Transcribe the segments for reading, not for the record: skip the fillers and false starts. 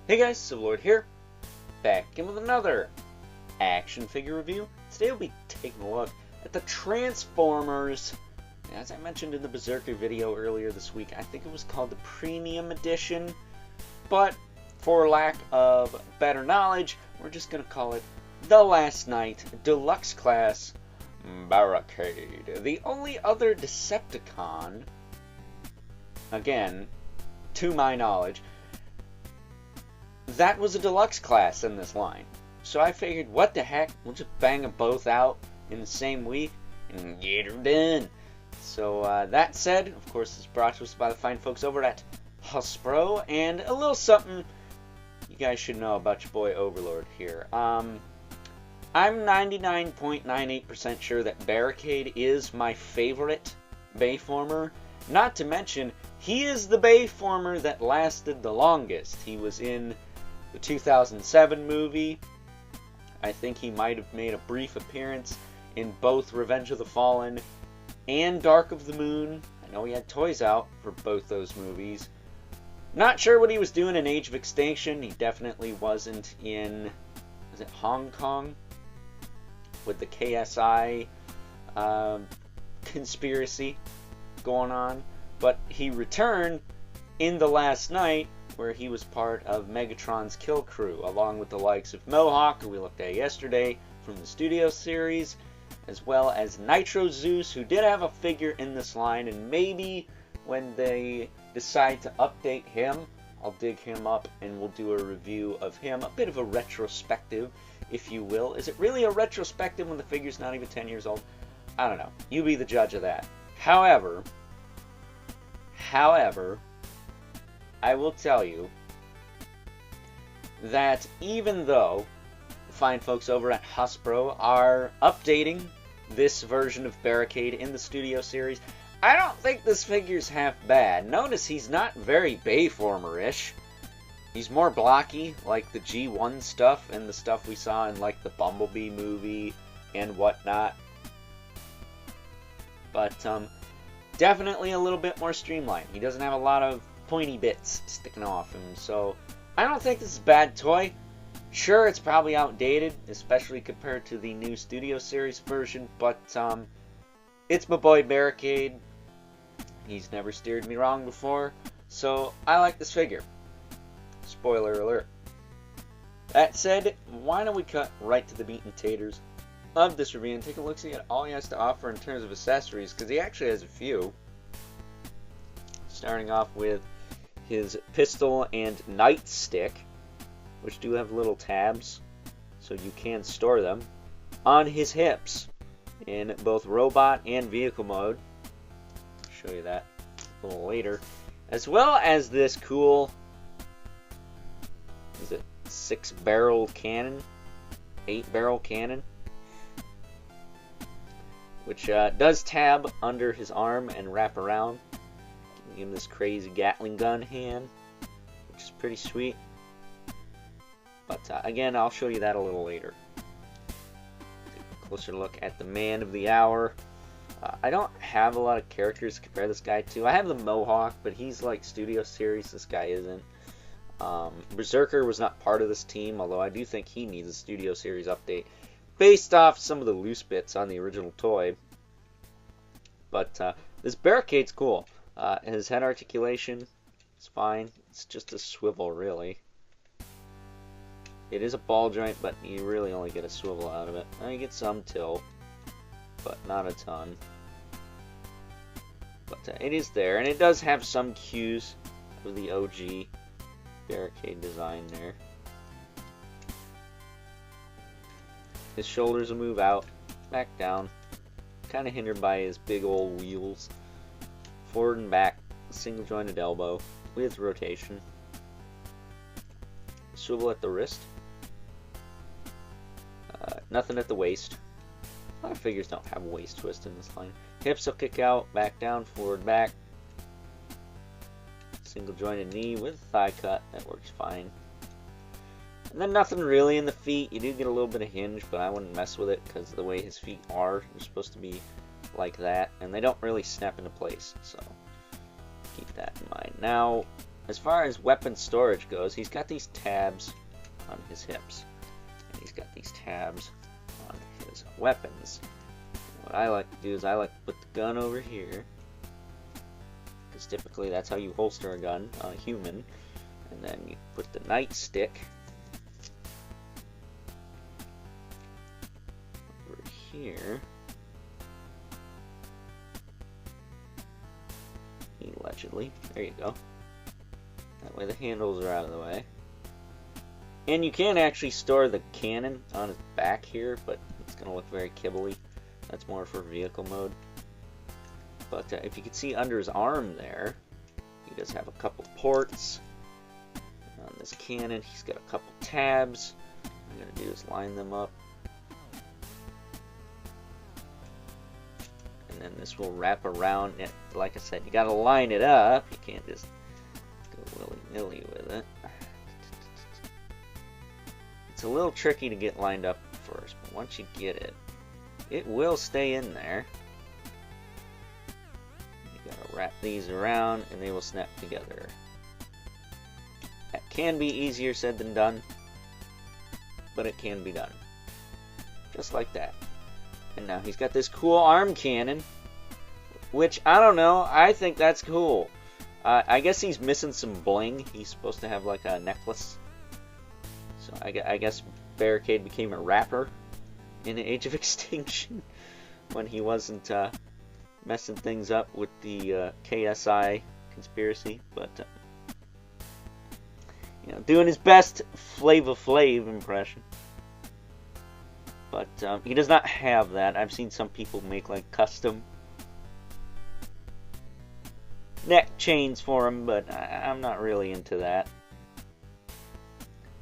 Hey guys, Civilord here, back in with another action figure review. Today we'll be taking a look at the Transformers. As I mentioned in the Berserker video earlier this week, I think it was called the Premium Edition, but for lack of better knowledge, we're just going to call it the Last Night Deluxe Class Barricade. The only other Decepticon, again, to my knowledge, that was a deluxe class in this line. So I figured, what the heck, we'll just bang them both out in the same week and get her done. So that said, of course, this is brought to us by the fine folks over at Hasbro, and a little something you guys should know about your boy Overlord here. I'm 99.98% sure that Barricade is my favorite Bayformer. Not to mention, he is the Bayformer that lasted the longest. He was in the 2007 movie. I think he might have made a brief appearance in both Revenge of the Fallen and Dark of the Moon. I know he had toys out for both those movies. Not sure what he was doing in Age of Extinction. He definitely wasn't in, is it Hong Kong? With the KSI conspiracy going on. But he returned in The Last Night, where he was part of Megatron's kill crew, along with the likes of Mohawk, who we looked at yesterday from the Studio series, as well as Nitro Zeus, who did have a figure in this line, and maybe when they decide to update him, I'll dig him up and we'll do a review of him, a bit of a retrospective, if you will. Is it really a retrospective when the figure's not even 10 years old? I don't know. You be the judge of that. However, I will tell you that even though the fine folks over at Hasbro are updating this version of Barricade in the Studio series, I don't think this figure's half bad. Notice he's not very Bayformer-ish. He's more blocky, like the G1 stuff and the stuff we saw in like the Bumblebee movie and whatnot. But definitely a little bit more streamlined. He doesn't have a lot of pointy bits sticking off him, so I don't think this is a bad toy. Sure, it's probably outdated, especially compared to the new Studio Series version, but it's my boy Barricade. He's never steered me wrong before, so I like this figure. Spoiler alert. That said, why don't we cut right to the meat and taters of this review and take a look at all he has to offer in terms of accessories, because he actually has a few. Starting off with his pistol and nightstick, which do have little tabs, so you can store them, on his hips in both robot and vehicle mode. I'll show you that a little later. As well as this cool, is it 6-barrel cannon? 8-barrel cannon? Which does tab under his arm and wrap around. Give him this crazy Gatling gun hand, which is pretty sweet. But again, I'll show you that a little later. Take a closer look at the man of the hour. I don't have a lot of characters to compare this guy to. I have the Mohawk, but he's like Studio Series. This guy isn't. Berserker was not part of this team, although I do think he needs a Studio Series update based off some of the loose bits on the original toy. But this Barricade's cool. His head articulation is fine. It's just a swivel, really. It is a ball joint, but you really only get a swivel out of it. Now you get some tilt, but not a ton. But it is there, and it does have some cues of the OG Barricade design there. His shoulders will move out, back down, kind of hindered by his big old wheels. Forward and back, single jointed elbow with rotation. Swivel at the wrist. Nothing at the waist. A lot of figures don't have a waist twist in this line. Hips will kick out, back down, forward, back. Single jointed knee with thigh cut, that works fine. And then nothing really in the feet. You do get a little bit of hinge, but I wouldn't mess with it because of the way his feet are. They're supposed to be like that, and they don't really snap into place, so keep that in mind. Now, as far as weapon storage goes, he's got these tabs on his hips. And he's got these tabs on his weapons. What I like to do is I like to put the gun over here, because typically that's how you holster a gun on a human. And then you put the nightstick over here. Allegedly. There you go. That way the handles are out of the way. And you can actually store the cannon on his back here, but it's going to look very kibbly. That's more for vehicle mode. But if you can see under his arm there, he does have a couple ports. On this cannon, he's got a couple tabs. What I'm going to do is line them up. And then this will wrap around it. Like I said, you got to line it up. You can't just go willy-nilly with it. It's a little tricky to get lined up first, but once you get it, it will stay in there. You got to wrap these around and they will snap together. That can be easier said than done, but it can be done. Just like that. And now he's got this cool arm cannon, which, I don't know, I think that's cool. I guess he's missing some bling. He's supposed to have like a necklace. So I guess Barricade became a rapper in the Age of Extinction when he wasn't messing things up with the KSI conspiracy. But, you know, doing his best Flava Flav impression. But he does not have that. I've seen some people make like custom neck chains for him, but I'm not really into that.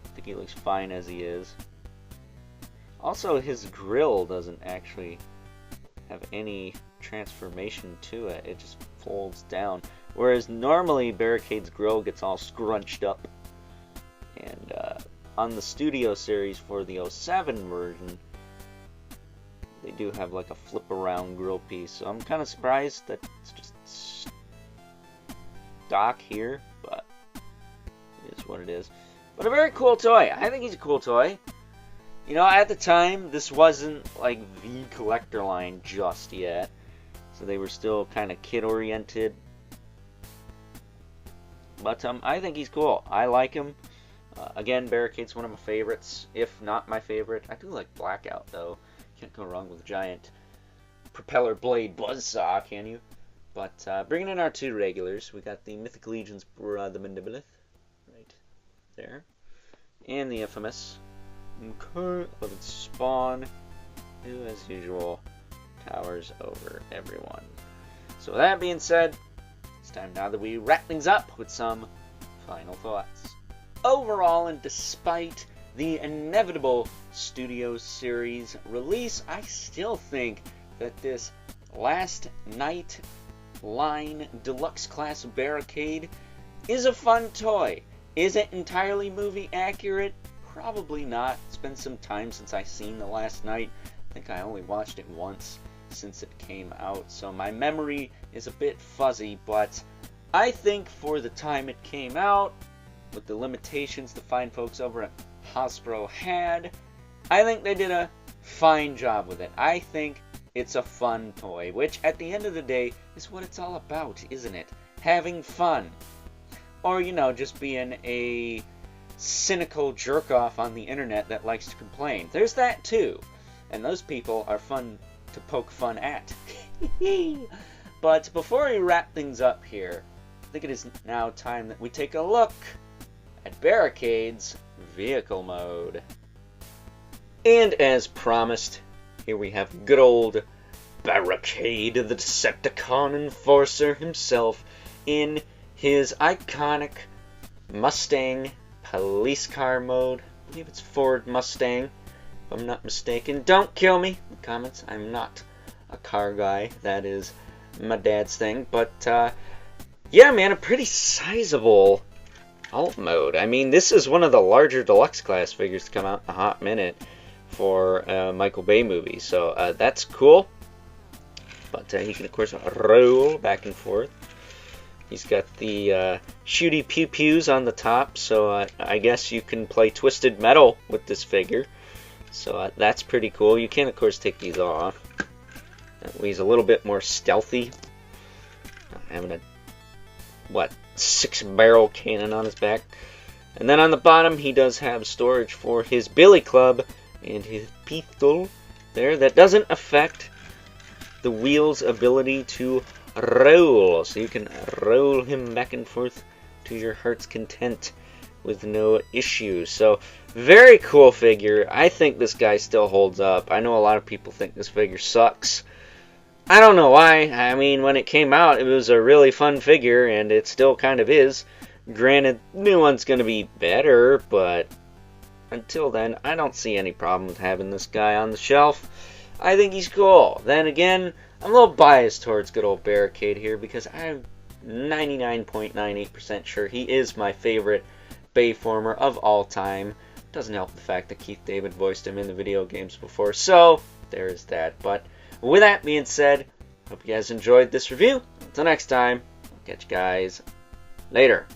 I think he looks fine as he is. Also, his grill doesn't actually have any transformation to it. It just folds down. Whereas normally Barricade's grill gets all scrunched up. And on the Studio series for the 07 version, they do have like a flip around grill piece. So I'm kind of surprised that it's just stock here, but it is what it is. But a very cool toy. I think he's a cool toy. You know, at the time, this wasn't like the collector line just yet. So they were still kind of kid-oriented. But I think he's cool. I like him. Again, Barricade's one of my favorites, if not my favorite. I do like Blackout, though. Can't go wrong with a giant propeller blade buzzsaw, can you? But bringing in our two regulars, we got the Mythic Legion's Brother Mandibilith, right there. And the infamous Living Spawn, who, as usual, towers over everyone. So with that being said, it's time now that we wrap things up with some final thoughts. Overall, and despite the inevitable Studio Series release, I still think that this Last Night line Deluxe Class Barricade is a fun toy. Is it entirely movie accurate? Probably not. It's been some time since I've seen The Last Night. I think I only watched it once since it came out, so my memory is a bit fuzzy, but I think for the time it came out, with the limitations the fine folks over at Hasbro had, I think they did a fine job with it. I think it's a fun toy, which at the end of the day is what it's all about, isn't it? Having fun. Or, you know, just being a cynical jerk-off on the internet that likes to complain. There's that too. And those people are fun to poke fun at. But before we wrap things up here, I think it is now time that we take a look at Barricade's vehicle mode. And as promised, here we have good old Barricade, the Decepticon enforcer himself, in his iconic Mustang police car mode. I believe it's Ford Mustang, if I'm not mistaken. Don't kill me in the comments. I'm not a car guy. That is my dad's thing. But, yeah, man, a pretty sizable alt mode. I mean, this is one of the larger Deluxe class figures to come out in a hot minute for a Michael Bay movie. So, that's cool. But he can, of course, roll back and forth. He's got the shooty pew pews on the top, so I guess you can play Twisted Metal with this figure. So that's pretty cool. You can, of course, take these off. That way he's a little bit more stealthy. Having a, 6-barrel cannon on his back. And then on the bottom, he does have storage for his billy club and his pistol there. That doesn't affect the wheel's ability to roll. So you can roll him back and forth to your heart's content with no issue. So, very cool figure. I think this guy still holds up. I know a lot of people think this figure sucks. I don't know why. I mean, when it came out, it was a really fun figure, and it still kind of is. Granted, new one's going to be better, but until then, I don't see any problem with having this guy on the shelf. I think he's cool. Then again, I'm a little biased towards good old Barricade here, because I'm 99.98% sure he is my favorite Bayformer of all time. Doesn't help the fact that Keith David voiced him in the video games before, so there's that. But with that being said, hope you guys enjoyed this review. Until next time, I'll catch you guys later.